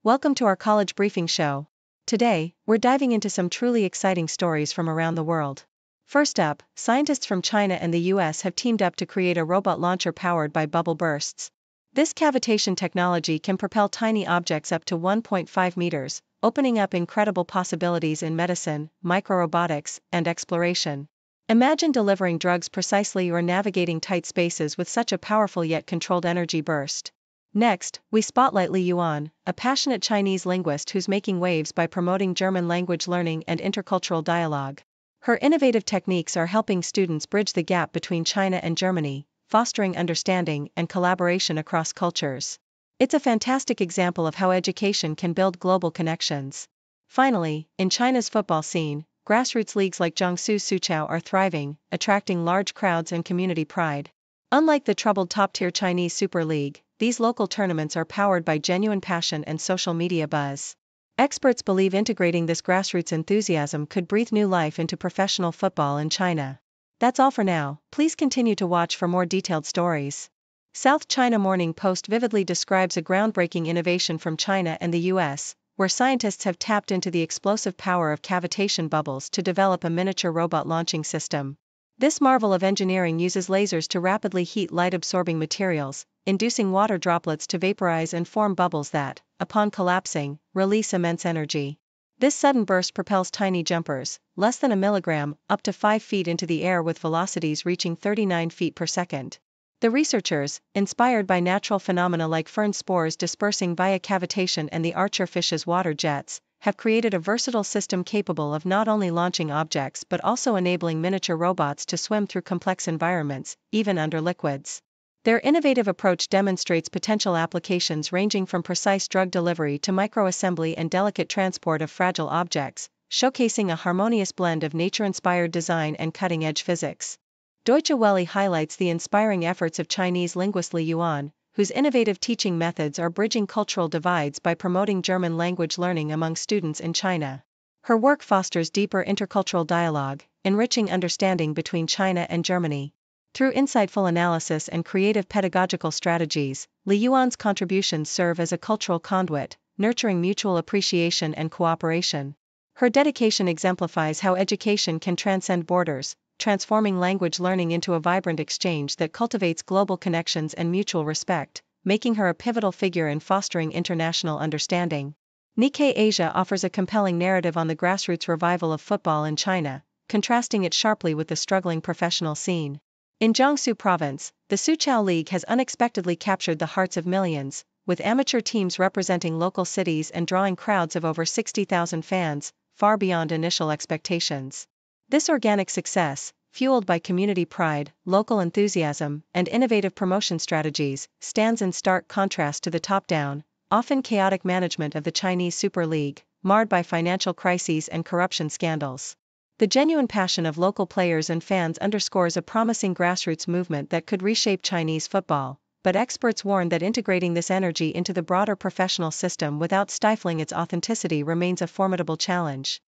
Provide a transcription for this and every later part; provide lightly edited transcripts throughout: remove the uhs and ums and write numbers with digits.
Welcome to our college briefing show. Today, we're diving into some truly exciting stories from around the world. First up, scientists from China and the US have teamed up to create a robot launcher powered by bubble bursts. This cavitation technology can propel tiny objects up to 1.5 meters, opening up incredible possibilities in medicine, micro-robotics, and exploration. Imagine delivering drugs precisely or navigating tight spaces with such a powerful yet controlled energy burst. Next, we spotlight Li Yuan, a passionate Chinese linguist who's making waves by promoting German language learning and intercultural dialogue. Her innovative techniques are helping students bridge the gap between China and Germany, fostering understanding and collaboration across cultures. It's a fantastic example of how education can build global connections. Finally, in China's football scene, grassroots leagues like Jiangsu Suqiao are thriving, attracting large crowds and community pride. Unlike the troubled top-tier Chinese Super League, these local tournaments are powered by genuine passion and social media buzz. Experts believe integrating this grassroots enthusiasm could breathe new life into professional football in China. That's all for now. Please continue to watch for more detailed stories. South China Morning Post vividly describes a groundbreaking innovation from China and the US, where scientists have tapped into the explosive power of cavitation bubbles to develop a miniature robot launching system. This marvel of engineering uses lasers to rapidly heat light-absorbing materials, inducing water droplets to vaporize and form bubbles that, upon collapsing, release immense energy. This sudden burst propels tiny jumpers, less than a milligram, up to 5 feet into the air with velocities reaching 39 feet per second. The researchers, inspired by natural phenomena like fern spores dispersing via cavitation and the archer fish's water jets, have created a versatile system capable of not only launching objects but also enabling miniature robots to swim through complex environments, even under liquids. Their innovative approach demonstrates potential applications ranging from precise drug delivery to microassembly and delicate transport of fragile objects, showcasing a harmonious blend of nature-inspired design and cutting-edge physics. Deutsche Welle highlights the inspiring efforts of Chinese linguist Li Yuan, whose innovative teaching methods are bridging cultural divides by promoting German language learning among students in China. Her work fosters deeper intercultural dialogue, enriching understanding between China and Germany. Through insightful analysis and creative pedagogical strategies, Li Yuan's contributions serve as a cultural conduit, nurturing mutual appreciation and cooperation. Her dedication exemplifies how education can transcend borders, transforming language learning into a vibrant exchange that cultivates global connections and mutual respect, making her a pivotal figure in fostering international understanding. Nikkei Asia offers a compelling narrative on the grassroots revival of football in China, contrasting it sharply with the struggling professional scene. In Jiangsu Province, the Suqiao League has unexpectedly captured the hearts of millions, with amateur teams representing local cities and drawing crowds of over 60,000 fans, far beyond initial expectations. This organic success, fueled by community pride, local enthusiasm, and innovative promotion strategies, stands in stark contrast to the top-down, often chaotic management of the Chinese Super League, marred by financial crises and corruption scandals. The genuine passion of local players and fans underscores a promising grassroots movement that could reshape Chinese football, but experts warn that integrating this energy into the broader professional system without stifling its authenticity remains a formidable challenge.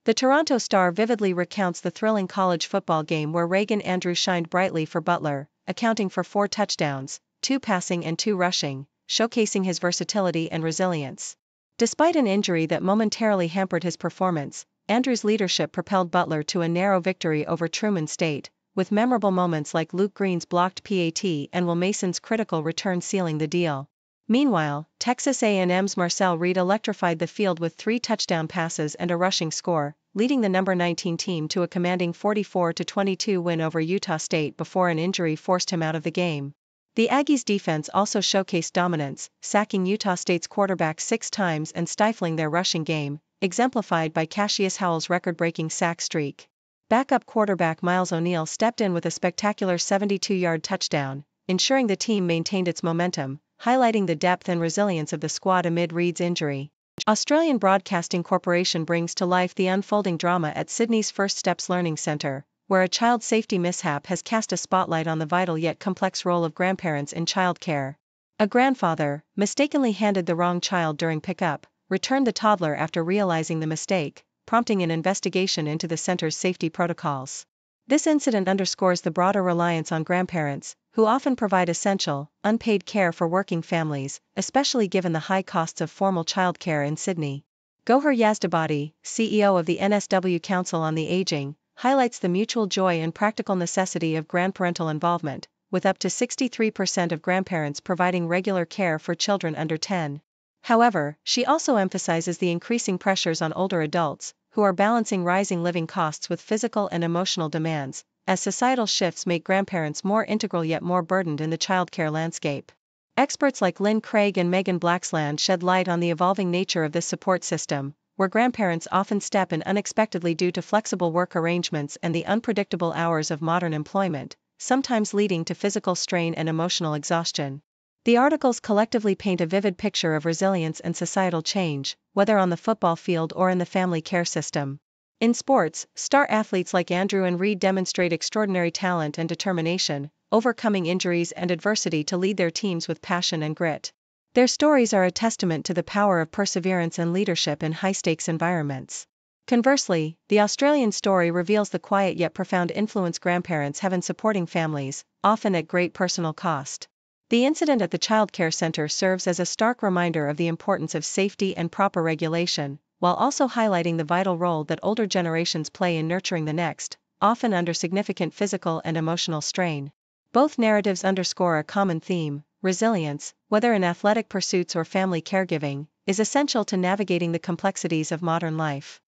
The Toronto Star vividly recounts the thrilling college football game where Reagan Andrews shined brightly for Butler, accounting for 4 touchdowns, 2 passing and 2 rushing, showcasing his versatility and resilience. Despite an injury that momentarily hampered his performance, Andrews' leadership propelled Butler to a narrow victory over Truman State, with memorable moments like Luke Green's blocked PAT and Will Mason's critical return sealing the deal. Meanwhile, Texas A&M's Marcel Reed electrified the field with 3 touchdown passes and a rushing score, leading the number 19 team to a commanding 44-22 win over Utah State before an injury forced him out of the game. The Aggies' defense also showcased dominance, sacking Utah State's quarterback 6 times and stifling their rushing game, exemplified by Cassius Howell's record-breaking sack streak. Backup quarterback Miles O'Neill stepped in with a spectacular 72-yard touchdown, ensuring the team maintained its momentum, highlighting the depth and resilience of the squad amid Reed's injury. Australian Broadcasting Corporation brings to life the unfolding drama at Sydney's First Steps Learning Centre, where a child safety mishap has cast a spotlight on the vital yet complex role of grandparents in childcare. A grandfather, mistakenly handed the wrong child during pickup, returned the toddler after realizing the mistake, prompting an investigation into the center's safety protocols. This incident underscores the broader reliance on grandparents, who often provide essential, unpaid care for working families, especially given the high costs of formal childcare in Sydney. Gohar Yazdabadi, CEO of the NSW Council on the Aging, highlights the mutual joy and practical necessity of grandparental involvement, with up to 63% of grandparents providing regular care for children under 10. However, she also emphasizes the increasing pressures on older adults, who are balancing rising living costs with physical and emotional demands, as societal shifts make grandparents more integral yet more burdened in the childcare landscape. Experts like Lynn Craig and Megan Blacksland shed light on the evolving nature of this support system, where grandparents often step in unexpectedly due to flexible work arrangements and the unpredictable hours of modern employment, sometimes leading to physical strain and emotional exhaustion. The articles collectively paint a vivid picture of resilience and societal change, whether on the football field or in the family care system. In sports, star athletes like Andrew and Reed demonstrate extraordinary talent and determination, overcoming injuries and adversity to lead their teams with passion and grit. Their stories are a testament to the power of perseverance and leadership in high-stakes environments. Conversely, the Australian story reveals the quiet yet profound influence grandparents have in supporting families, often at great personal cost. The incident at the childcare center serves as a stark reminder of the importance of safety and proper regulation, while also highlighting the vital role that older generations play in nurturing the next, often under significant physical and emotional strain. Both narratives underscore a common theme: resilience, whether in athletic pursuits or family caregiving, is essential to navigating the complexities of modern life.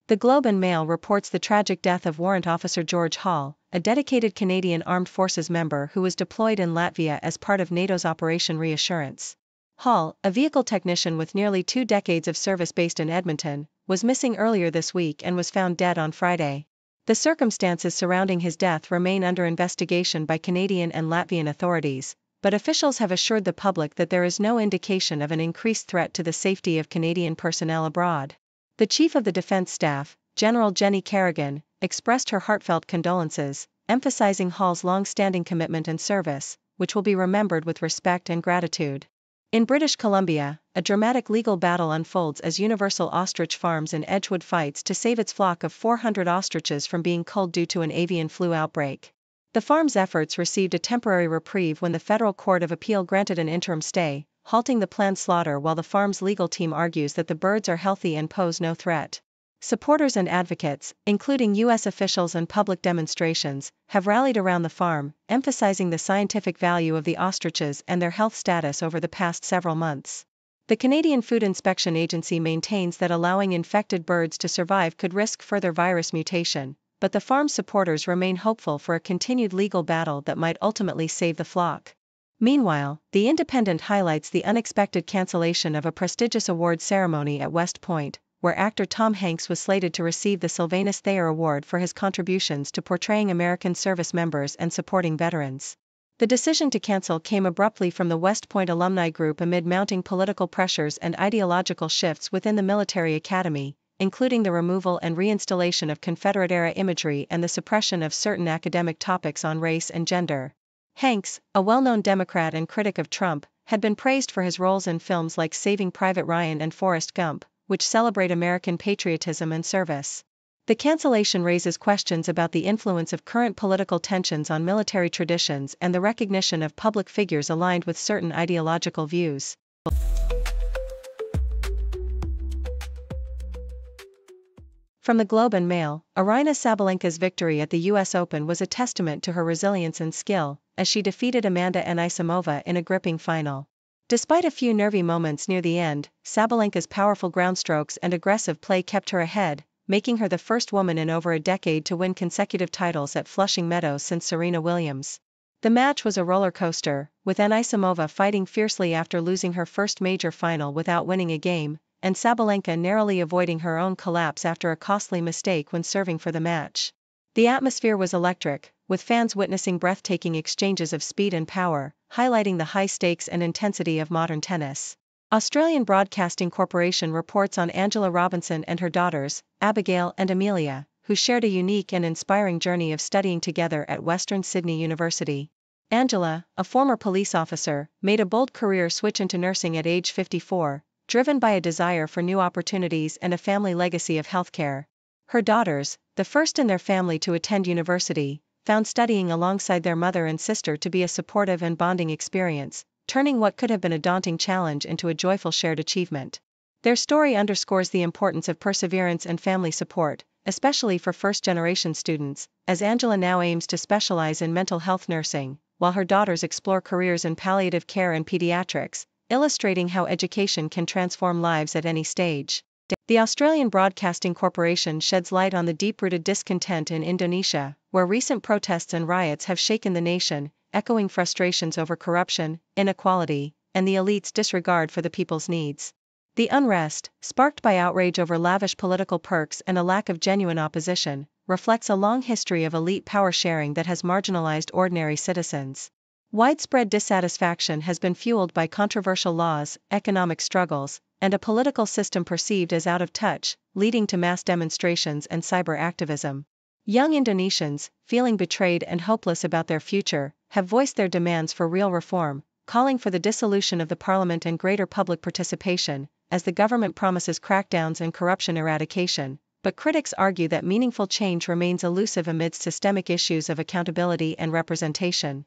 The Globe and Mail reports the tragic death of Warrant Officer George Hall, a dedicated Canadian Armed Forces member who was deployed in Latvia as part of NATO's Operation Reassurance. Hall, a vehicle technician with nearly 2 decades of service based in Edmonton, was missing earlier this week and was found dead on Friday. The circumstances surrounding his death remain under investigation by Canadian and Latvian authorities, but officials have assured the public that there is no indication of an increased threat to the safety of Canadian personnel abroad. The Chief of the Defence Staff, General Jenny Kerrigan, expressed her heartfelt condolences, emphasizing Hall's long-standing commitment and service, which will be remembered with respect and gratitude. In British Columbia, a dramatic legal battle unfolds as Universal Ostrich Farms in Edgewood fights to save its flock of 400 ostriches from being culled due to an avian flu outbreak. The farm's efforts received a temporary reprieve when the Federal Court of Appeal granted an interim stay, halting the planned slaughter while the farm's legal team argues that the birds are healthy and pose no threat. Supporters and advocates, including U.S. officials and public demonstrations, have rallied around the farm, emphasizing the scientific value of the ostriches and their health status over the past several months. The Canadian Food Inspection Agency maintains that allowing infected birds to survive could risk further virus mutation, but the farm's supporters remain hopeful for a continued legal battle that might ultimately save the flock. Meanwhile, The Independent highlights the unexpected cancellation of a prestigious award ceremony at West Point, where actor Tom Hanks was slated to receive the Sylvanus Thayer Award for his contributions to portraying American service members and supporting veterans. The decision to cancel came abruptly from the West Point alumni group amid mounting political pressures and ideological shifts within the military academy, including the removal and reinstallation of Confederate-era imagery and the suppression of certain academic topics on race and gender. Hanks, a well-known Democrat and critic of Trump, had been praised for his roles in films like Saving Private Ryan and Forrest Gump, which celebrate American patriotism and service. The cancellation raises questions about the influence of current political tensions on military traditions and the recognition of public figures aligned with certain ideological views. From the Globe and Mail, Aryna Sabalenka's victory at the US Open was a testament to her resilience and skill, as she defeated Amanda Anisimova in a gripping final. Despite a few nervy moments near the end, Sabalenka's powerful groundstrokes and aggressive play kept her ahead, making her the first woman in over a decade to win consecutive titles at Flushing Meadows since Serena Williams. The match was a roller coaster, with Anisimova fighting fiercely after losing her first major final without winning a game, and Sabalenka narrowly avoiding her own collapse after a costly mistake when serving for the match. The atmosphere was electric, with fans witnessing breathtaking exchanges of speed and power, highlighting the high stakes and intensity of modern tennis. Australian Broadcasting Corporation reports on Angela Robinson and her daughters, Abigail and Amelia, who shared a unique and inspiring journey of studying together at Western Sydney University. Angela, a former police officer, made a bold career switch into nursing at age 54, driven by a desire for new opportunities and a family legacy of healthcare. Her daughters, the first in their family to attend university, found studying alongside their mother and sister to be a supportive and bonding experience, turning what could have been a daunting challenge into a joyful shared achievement. Their story underscores the importance of perseverance and family support, especially for first-generation students, as Angela now aims to specialize in mental health nursing, while her daughters explore careers in palliative care and pediatrics, illustrating how education can transform lives at any stage. The Australian Broadcasting Corporation sheds light on the deep-rooted discontent in Indonesia, where recent protests and riots have shaken the nation, echoing frustrations over corruption, inequality, and the elite's disregard for the people's needs. The unrest, sparked by outrage over lavish political perks and a lack of genuine opposition, reflects a long history of elite power sharing that has marginalized ordinary citizens. Widespread dissatisfaction has been fueled by controversial laws, economic struggles, and a political system perceived as out of touch, leading to mass demonstrations and cyber activism. Young Indonesians, feeling betrayed and hopeless about their future, have voiced their demands for real reform, calling for the dissolution of the parliament and greater public participation, as the government promises crackdowns and corruption eradication. But critics argue that meaningful change remains elusive amidst systemic issues of accountability and representation.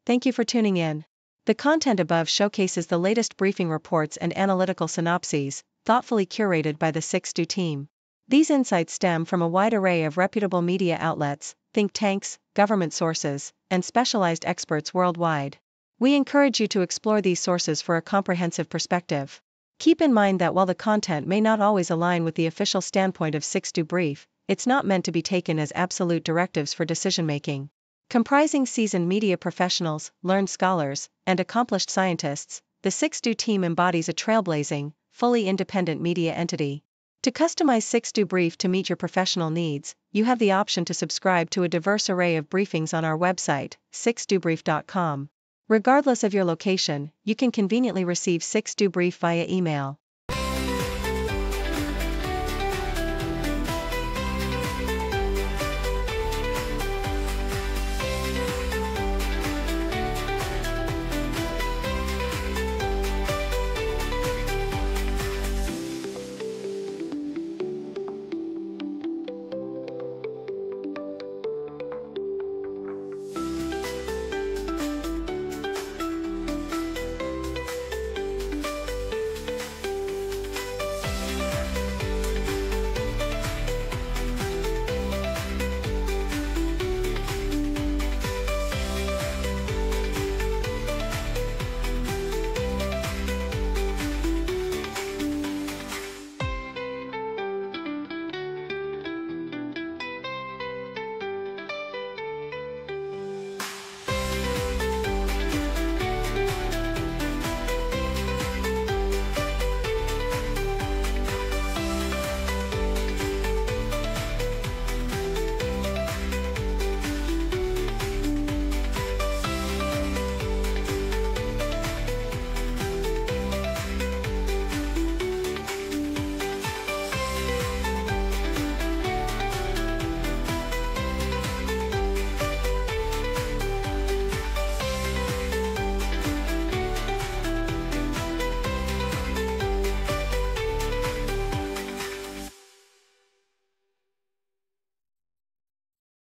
Thank you for tuning in. The content above showcases the latest briefing reports and analytical synopses, thoughtfully curated by the 6Do team. These insights stem from a wide array of reputable media outlets, think tanks, government sources, and specialized experts worldwide. We encourage you to explore these sources for a comprehensive perspective. Keep in mind that while the content may not always align with the official standpoint of 6Do Brief, it's not meant to be taken as absolute directives for decision-making. Comprising seasoned media professionals, learned scholars, and accomplished scientists, the 6Do team embodies a trailblazing, fully independent media entity. To customize 6Do Brief to meet your professional needs, you have the option to subscribe to a diverse array of briefings on our website, 6dobrief.com. Regardless of your location, you can conveniently receive 6Do Brief via email.